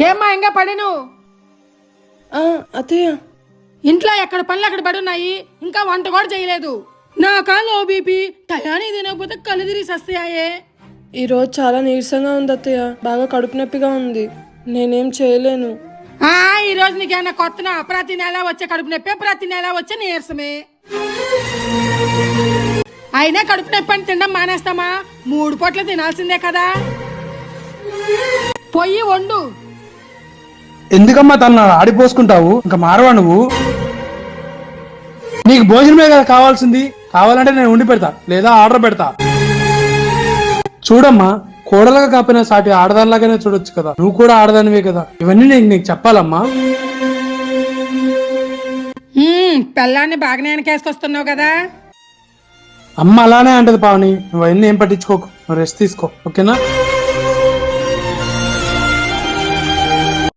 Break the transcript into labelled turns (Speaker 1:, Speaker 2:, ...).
Speaker 1: ఏమ్మా ఇంకా పడిను
Speaker 2: అత్తయ్య
Speaker 1: ఇంట్లో ఎక్కడ పనులు అక్కడ పడున్నాయి, ఇంకా వంట కూడా చేయలేదు. నా కాలో బీపీ టయానికి తినకపోతే కళ్ళు తిరిగి సస్తాయే.
Speaker 2: ఈరోజు చాలా నీరసంగా ఉంది అత్తయ్య, బాగా కడుపు నొప్పిగా ఉంది, నేనేం చేయలేను.
Speaker 1: ఈ రోజు నీకేమన్నా కొత్తనా? ప్రతి నెల వచ్చే కడుపు నొప్పి, ప్రతి నెల వచ్చే నీరసమే. అయినా కడుపు నొప్పి అని తినడం మానేస్తామా? 3 పూట్ల తినాల్సిందే కదా. పొయ్యి వండు.
Speaker 3: ఎందుకమ్మా తన ఆడిపోసుకుంటావు? ఇంకా మారవా నువ్వు? నీకు భోజనమే కదా కావాల్సింది, కావాలంటే నేను వండి పెడతా లేదా ఆర్డర్ పెడతా. చూడమ్మా, కోడలుగా కాకపోయినా సాటి ఆడదానిలాగానే చూడొచ్చు కదా, నువ్వు కూడా ఆడదానివే కదా, ఇవన్నీ నీకు చెప్పాలమ్మా.
Speaker 1: పెళ్ళాన్ని బాగానే వెనకేసుకొస్తున్నావు కదా.
Speaker 3: అమ్మ అలానే అంటది పావని, నువ్వు అవన్నీ ఏం పట్టించుకోకు, నువ్వు రెస్ట్ తీసుకో, ఓకేనా?